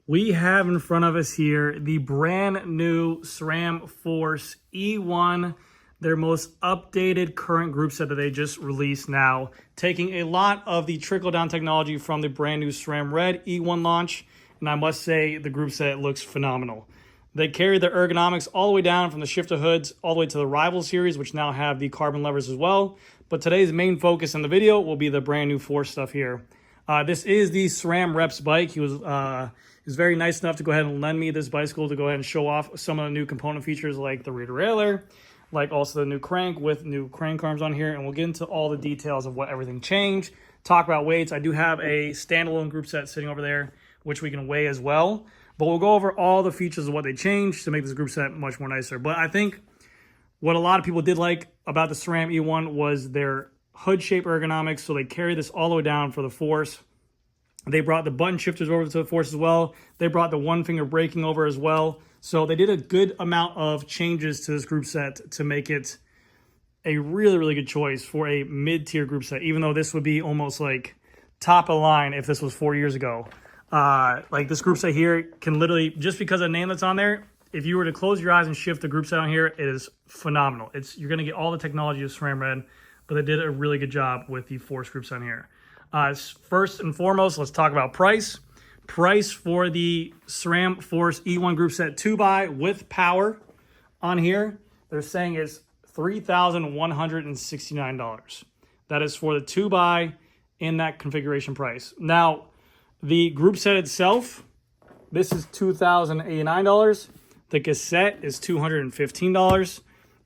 We have in front of us here the brand new SRAM Force E1, their most updated current group set that they just released now, taking a lot of the trickle-down technology from the brand new SRAM Red E1 launch, and I must say the group set looks phenomenal. They carry the ergonomics all the way down from the shifter hoods all the way to the Rival series, which now have the carbon levers as well. But today's main focus in the video will be the brand new Force stuff here. This is the SRAM rep's bike. He was very nice enough to go ahead and lend me this bicycle to go ahead and show off some of the new component features like the rear derailleur, like also the new crank with new crank arms on here. And we'll get into all the details of what everything changed, talk about weights. I do have a standalone group set sitting over there, which we can weigh as well. But we'll go over all the features of what they changed to make this group set much more nicer. But I think what a lot of people did like about the SRAM E1 was their hood shape ergonomics. So they carry this all the way down for the Force. They brought the button shifters over to the Force as well. They brought the one finger braking over as well. So they did a good amount of changes to this group set to make it a really, really good choice for a mid-tier group set, even though this would be almost like top of the line if this was 4 years ago. Like this group set here can literally, just because of the name that's on there, if you were to close your eyes and shift the group set on here, it is phenomenal. You're going to get all the technology of SRAM Red, but they did a really good job with the Force group set on here. First and foremost, let's talk about price. Price for the SRAM Force E1 group set 2x with power on here, they're saying is $3,169. That is for the 2x in that configuration price. Now, the group set itself, this is $2,089. The cassette is $215.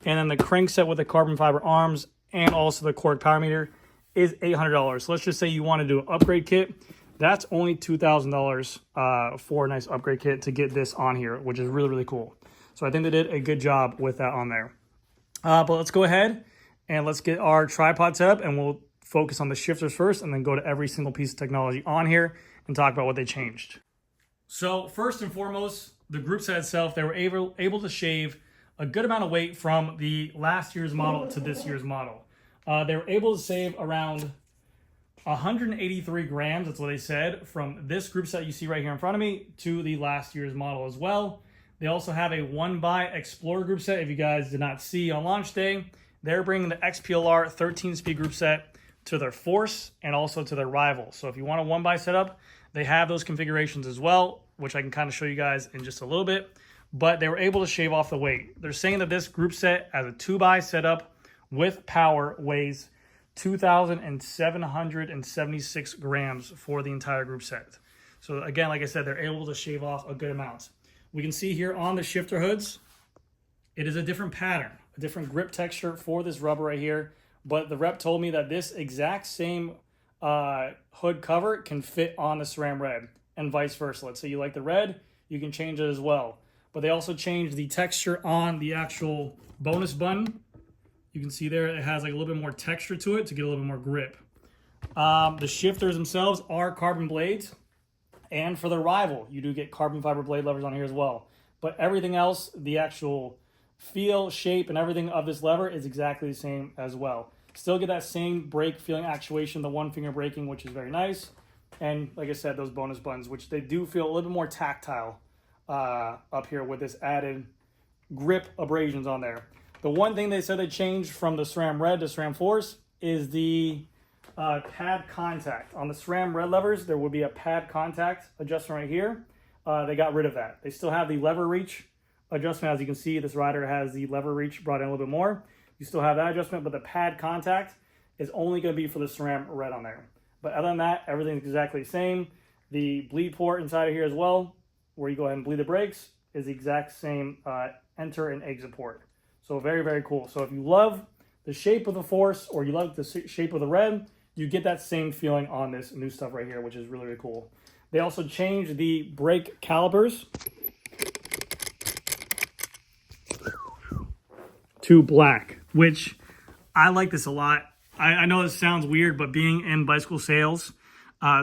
And then the crank set with the carbon fiber arms and also the cork power meter is $800. So let's just say you want to do an upgrade kit. That's only $2,000 for a nice upgrade kit to get this on here, which is really, really cool. So I think they did a good job with that on there. But let's go ahead and let's get our tripod set up, and we'll focus on the shifters first and then go to every single piece of technology on here and talk about what they changed. So first and foremost, the group set itself, they were able to shave a good amount of weight from the last year's model to this year's model. They were able to save around 183 grams, that's what they said, from this group set you see right here in front of me to the last year's model as well. They also have a 1x Explorer group set. If you guys did not see on launch day, they're bringing the XPLR 13-speed group set to their Force and also to their Rival. So if you want a 1x setup, they have those configurations as well, which I can kind of show you guys in just a little bit. But they were able to shave off the weight. They're saying that this group set as a 2x setup with power weighs 2,776 grams for the entire group set. So again, like I said, they're able to shave off a good amount. We can see here on the shifter hoods, it is a different pattern, a different grip texture for this rubber right here. But the rep told me that this exact same hood cover can fit on the SRAM Red and vice versa. Let's say you like the red, you can change it as well. But they also changed the texture on the actual bonus button. You can see there it has like a little bit more texture to it to get a little bit more grip. The shifters themselves are carbon blades. And for the Rival, you do get carbon fiber blade levers on here as well. But everything else, the actual feel, shape, and everything of this lever is exactly the same as well. Still get that same brake feeling actuation, the one finger braking, which is very nice. And like I said, those bonus buttons, which they do feel a little bit more tactile up here with this added grip abrasions on there. The one thing they said they changed from the SRAM Red to SRAM Force is the pad contact. On the SRAM Red levers, there will be a pad contact adjustment right here. They got rid of that. They still have the lever reach adjustment. As you can see, this rider has the lever reach brought in a little bit more. You still have that adjustment, but the pad contact is only going to be for the SRAM Red on there. But other than that, everything's exactly the same. The bleed port inside of here as well, where you go ahead and bleed the brakes, is the exact same enter and exit port. So very, very cool. So if you love the shape of the Force or you love the shape of the Red, you get that same feeling on this new stuff right here, which is really, really cool. They also changed the brake calipers to black, which I like this a lot. I know this sounds weird, but being in bicycle sales,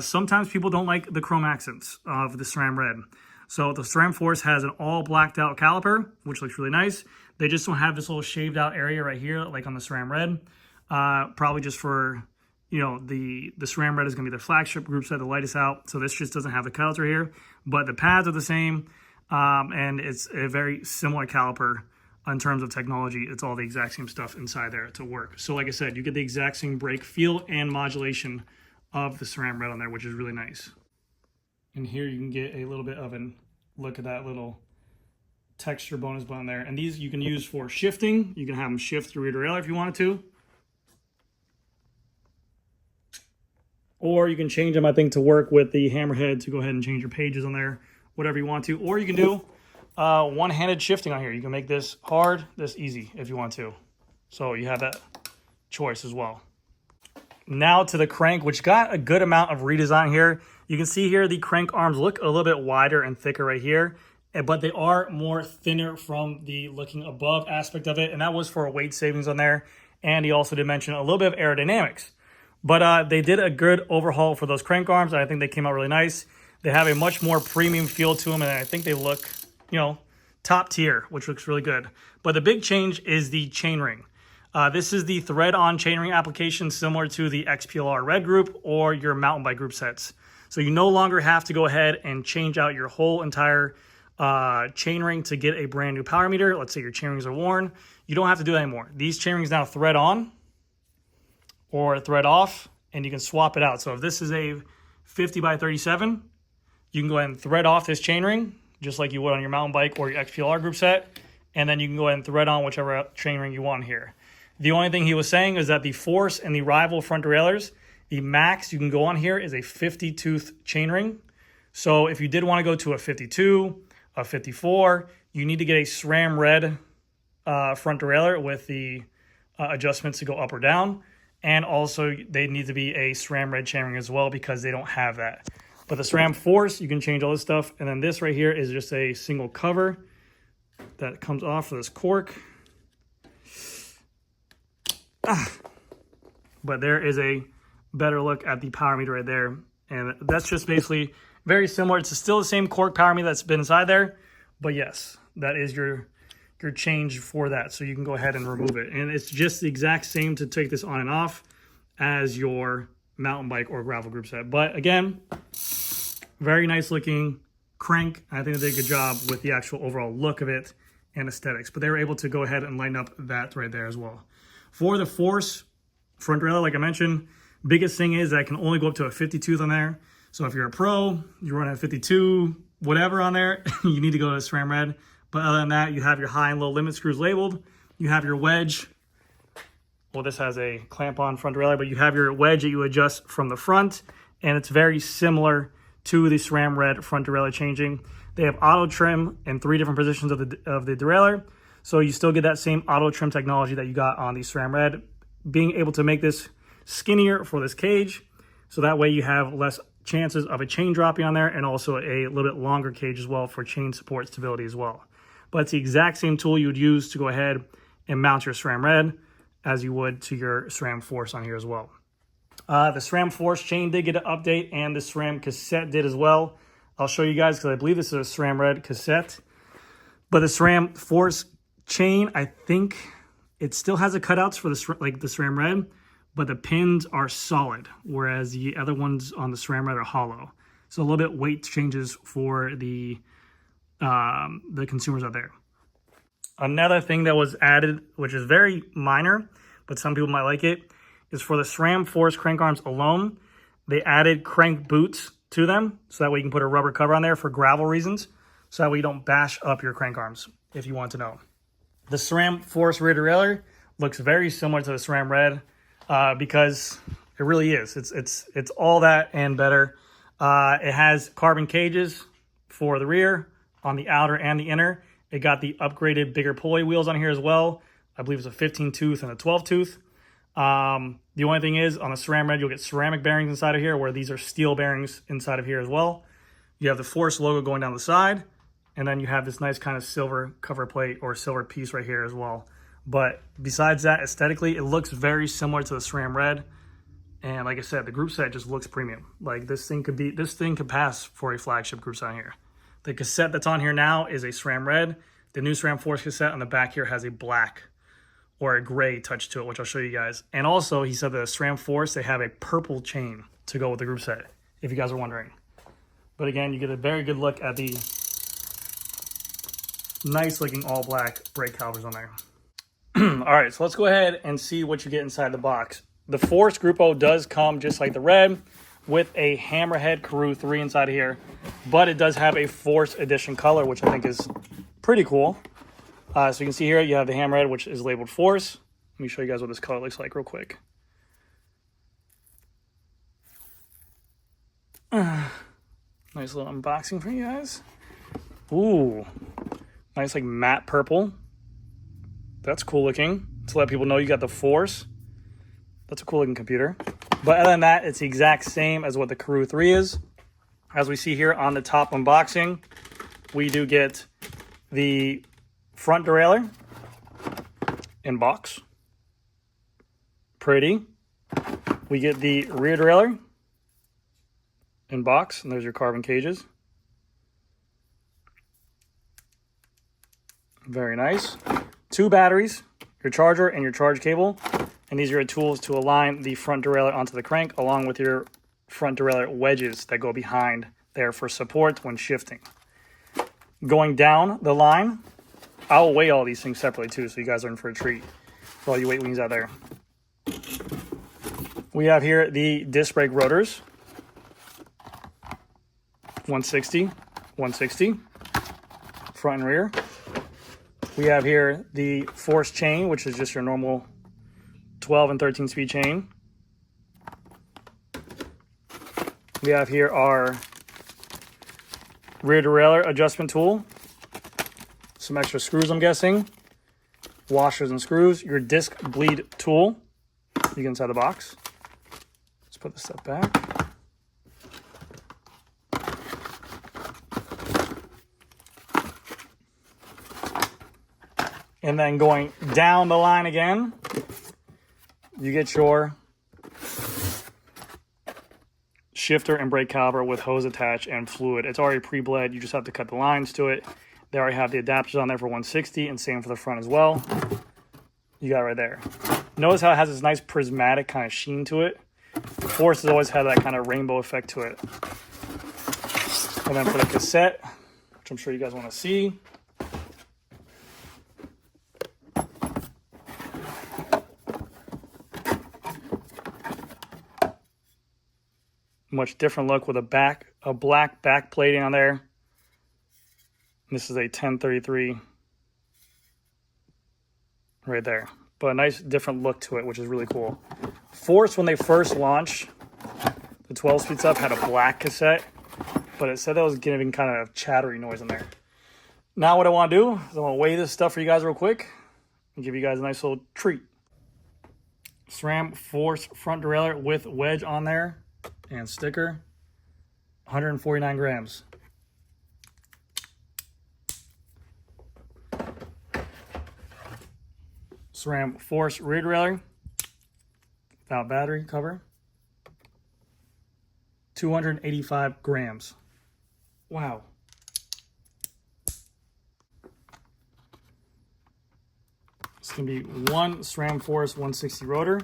sometimes people don't like the chrome accents of the SRAM Red. So the SRAM Force has an all blacked out caliper, which looks really nice. They just don't have this little shaved out area right here, like on the SRAM Red. Probably just for, you know, the SRAM Red is going to be their flagship group set, the lightest out. So this just doesn't have the cutouts right here, but the pads are the same. And it's a very similar caliper in terms of technology. It's all the exact same stuff inside there to work. So like I said, you get the exact same brake feel and modulation of the SRAM Red on there, which is really nice. And here you can get a little bit of a look at that little texture bonus button there. And these you can use for shifting. You can have them shift through rear derailleur if you wanted to. Or you can change them, I think, to work with the hammerhead to go ahead and change your pages on there, whatever you want to. Or you can do one-handed shifting on here. You can make this hard, this easy if you want to. So you have that choice as well. Now to the crank, which got a good amount of redesign here. You can see here the crank arms look a little bit wider and thicker right here, but they are more thinner from the looking above aspect of it, and that was for weight savings on there. And he also did mention a little bit of aerodynamics. But they did a good overhaul for those crank arms, and I think they came out really nice. They have a much more premium feel to them, and I think they look, you know, top tier, which looks really good. But the big change is the chainring. This is the thread-on chainring application similar to the XPLR Red group or your mountain bike group sets. So you no longer have to go ahead and change out your whole entire chainring to get a brand new power meter. Let's say your chainrings are worn. You don't have to do that anymore. These chainrings now thread on or thread off, and you can swap it out. So if this is a 50 by 37, you can go ahead and thread off this chainring, just like you would on your mountain bike or your XPLR group set, and then you can go ahead and thread on whichever chainring you want here. The only thing he was saying is that the Force and the Rival front derailleurs, the max you can go on here is a 50-tooth chainring. So if you did want to go to a 52, a 54, you need to get a SRAM Red front derailleur with the adjustments to go up or down. And also they need to be a SRAM Red chainring as well because they don't have that. But the SRAM Force, you can change all this stuff. And then this right here is just a single cover that comes off for this cork. But there is a better look at the power meter right there. And that's just basically very similar. It's still the same cork power meter that's been inside there. But yes, that is your change for that. So you can go ahead and remove it. And it's just the exact same to take this on and off as your mountain bike or gravel group set. But again, very nice looking crank. I think they did a good job with the actual overall look of it and aesthetics. But they were able to go ahead and line up that right there as well. For the Force front derailleur, like I mentioned, biggest thing is that I can only go up to a 50 tooth on there. So if you're a pro, you run a 52, whatever on there, you need to go to SRAM Red. But other than that, you have your high and low limit screws labeled. You have your wedge. Well, this has a clamp on front derailleur, but you have your wedge that you adjust from the front. And it's very similar to the SRAM Red front derailleur changing. They have auto trim in 3 different positions of the derailleur. So you still get that same auto trim technology that you got on the SRAM Red, being able to make this skinnier for this cage. So that way you have less chances of a chain dropping on there, and also a little bit longer cage as well for chain support stability as well. But it's the exact same tool you would use to go ahead and mount your SRAM Red as you would to your SRAM Force on here as well. The SRAM Force chain did get an update, and the SRAM cassette did as well. I'll show you guys because I believe this is a SRAM Red cassette. But the SRAM Force chain, I think it still has the cutouts for the SRAM Red, but the pins are solid, whereas the other ones on the SRAM Red are hollow. So a little bit weight changes for the consumers out there. Another thing that was added, which is very minor, but some people might like it, is for the SRAM Force crank arms alone, they added crank boots to them, so that way you can put a rubber cover on there for gravel reasons, so that way you don't bash up your crank arms, if you want to know. The SRAM Force rear derailleur looks very similar to the SRAM Red because it really is. It's all that and better. It has carbon cages for the rear on the outer and the inner. It got the upgraded bigger pulley wheels on here as well. I believe it's a 15 tooth and a 12 tooth. The only thing is on the SRAM Red, you'll get ceramic bearings inside of here, where these are steel bearings inside of here as well. You have the Force logo going down the side, and then you have this nice kind of silver cover plate or silver piece right here as well. But besides that, aesthetically, it looks very similar to the SRAM Red. And like I said, the group set just looks premium. Like this thing could pass for a flagship group set on here. The cassette that's on here now is a SRAM Red. The new SRAM Force cassette on the back here has a black or a gray touch to it, which I'll show you guys. And also, he said the SRAM Force, they have a purple chain to go with the group set, if you guys are wondering. But again, you get a very good look at the nice looking all black brake calipers on there. All right, so let's go ahead and see what you get inside the box. The Force Group O does come just like the red with a Hammerhead Karoo 3 inside of here, but it does have a Force Edition color, which I think is pretty cool. So you can see here, you have the Hammerhead, which is labeled Force. Let me show you guys what this color looks like real quick. Nice little unboxing for you guys. Ooh, nice like matte purple. That's cool looking. To let people know you got the Force. That's a cool looking computer. But other than that, it's the exact same as what the Karoo 3 is. As we see here on the top unboxing, we do get the front derailleur in box. Pretty. We get the rear derailleur in box, and there's your carbon cages. Very nice. 2 batteries, your charger and your charge cable, and these are your tools to align the front derailleur onto the crank, along with your front derailleur wedges that go behind there for support when shifting. Going down the line, I'll weigh all these things separately too, so you guys are in for a treat for all you weight wings out there. We have here the disc brake rotors, 160, 160, front and rear. We have here the Force chain, which is just your normal 12 and 13 speed chain. We have here our rear derailleur adjustment tool. Some extra screws, I'm guessing. Washers and screws. Your disc bleed tool. You get inside the box. Let's put this stuff back. And then going down the line again, you get your shifter and brake caliper with hose attached and fluid. It's already pre-bled. You just have to cut the lines to it. They already have the adapters on there for 160, and same for the front as well. You got it right there. Notice how it has this nice prismatic kind of sheen to it. Force has always had that kind of rainbow effect to it. And then for the cassette, which I'm sure you guys want to see, much different look with a black back plating on there. This is a 1033 right there, but a nice different look to it, which is really cool. Force, when they first launched the 12 speed stuff, had a black cassette, but it said that was giving kind of chattery noise in there. Now what I want to do is I want to weigh this stuff for you guys real quick and give you guys a nice little treat. SRAM Force front derailleur with wedge on there and sticker, 149 grams. SRAM Force rear derailleur without battery cover, 285 grams. Wow. It's going to be one SRAM Force 160 rotor.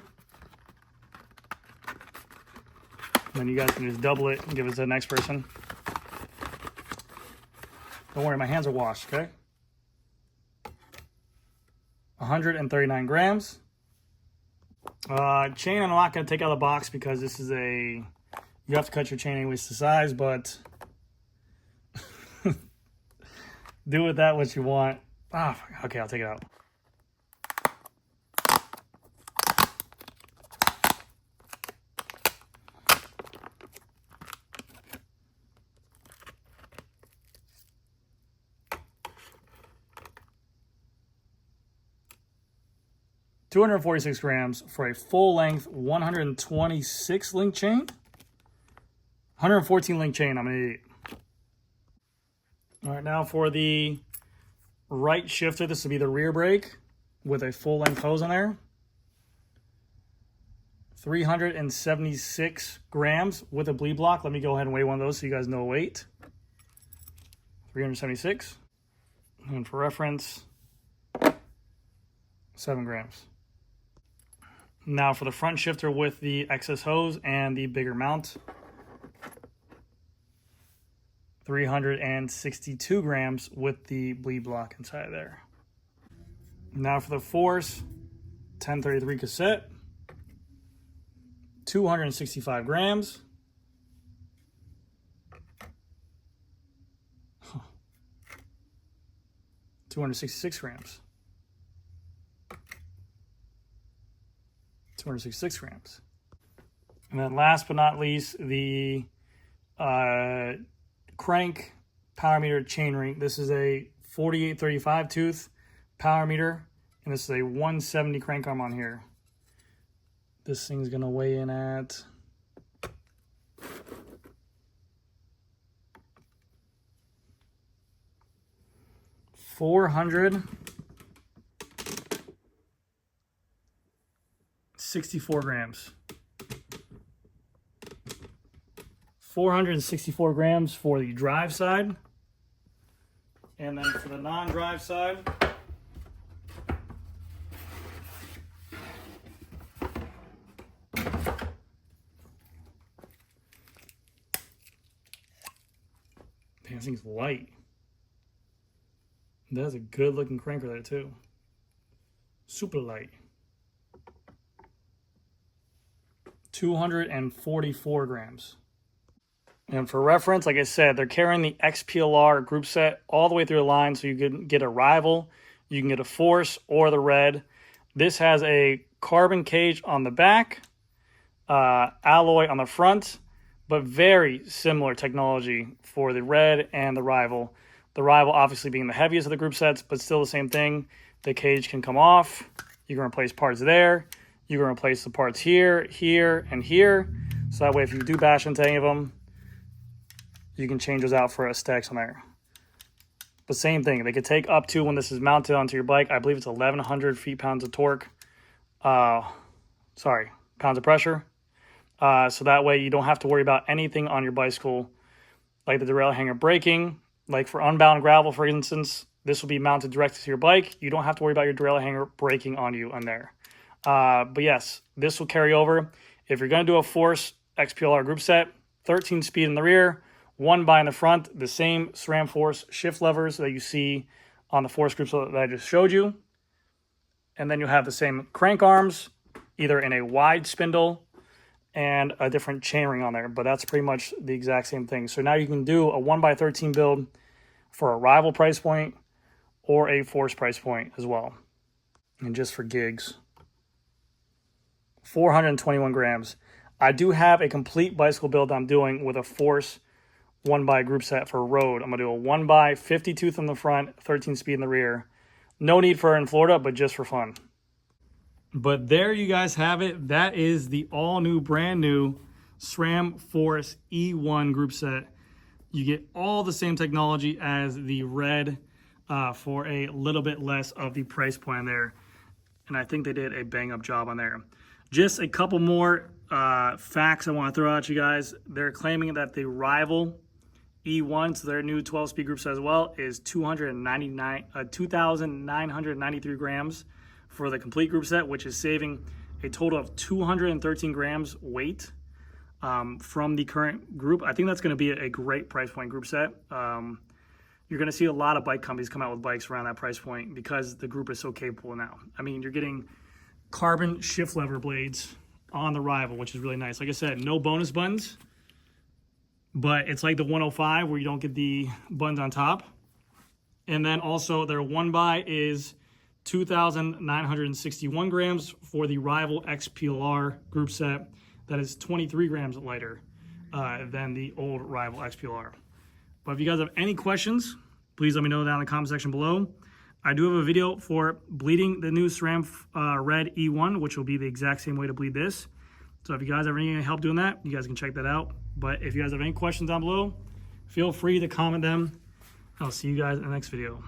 And then you guys can just double it and give it to the next person. Don't worry, my hands are washed, okay? 139 grams. Chain, I'm not going to take out of the box because this is a... You have to cut your chain anyways to size, but... do with that what you want. Ah, okay, I'll take it out. $246 grams for a full-length 126 link chain. 114 link chain, I'm gonna eat. All right, now for the right shifter, this will be the rear brake with a full-length hose on there. 376 grams with a bleed block. Let me go ahead and weigh one of those so you guys know weight. 376. And for reference, 7 grams. Now for the front shifter with the excess hose and the bigger mount, 362 grams with the bleed block inside of there. Now for the force, 1033 cassette, 265 grams. 266 grams. 266 grams. And then last but not least, the crank power meter chain ring. This is a 4835 tooth power meter, and this is a 170 crank arm on here. This thing's gonna weigh in at 464 grams. 464 grams for the drive side. And then for the non-drive side, this thing's light. That's a good looking cranker there too. Super light. 244 grams. And for reference, like I said, they're carrying the XPLR group set all the way through the line, so you can get a rival, you can get a force, or the red. This has a carbon cage on the back, alloy on the front, but very similar technology for the red and the rival. The rival obviously being the heaviest of the group sets, but still the same thing. The cage can come off. You can replace parts there. You can replace the parts here, here, and here. So that way if you do bash into any of them, you can change those out for aesthetics on there. But same thing, they could take up to, when this is mounted onto your bike, I believe it's 1,100 feet-pounds of torque. Pounds of pressure. So that way you don't have to worry about anything on your bicycle, like the derailleur hanger braking. Like for unbound gravel, for instance, this will be mounted directly to your bike. You don't have to worry about your derailleur hanger braking on you on there. But yes, this will carry over. If you're going to do a Force XPLR group set, 13 speed in the rear, 1 by in the front, the same SRAM Force shift levers that you see on the Force group set that I just showed you. And then you'll have the same crank arms, either in a wide spindle and a different chainring on there, but that's pretty much the exact same thing. So now you can do a 1x13 build for a rival price point or a Force price point as well. And just for gigs, 421 grams. I do have a complete bicycle build I'm doing with a Force 1x group set for road. I'm gonna do a 1x 50 tooth in the front, 13 speed in the rear. No need for it in Florida, but just for fun. But there you guys have it. That is the all new, brand new SRAM Force E1 group set. You get all the same technology as the red for a little bit less of the price point there. And I think they did a bang up job on there. Just a couple more facts I want to throw at you guys. They're claiming that the rival E1, so their new 12-speed group set as well, is 2,993 grams for the complete group set, which is saving a total of 213 grams weight from the current group. I think that's going to be a great price point group set. You're going to see a lot of bike companies come out with bikes around that price point because the group is so capable now. I mean, you're getting carbon shift lever blades on the rival, which is really nice. Like I said, no bonus buttons, but it's like the 105 where you don't get the buttons on top. And then also their 1x is 2,961 grams for the rival XPLR group set. That is 23 grams lighter than the old rival XPLR. But if you guys have any questions, please let me know down in the comment section below. I do have a video for bleeding the new SRAM Red E1, which will be the exact same way to bleed this. So if you guys ever need any help doing that, you guys can check that out. But if you guys have any questions down below, feel free to comment them. I'll see you guys in the next video.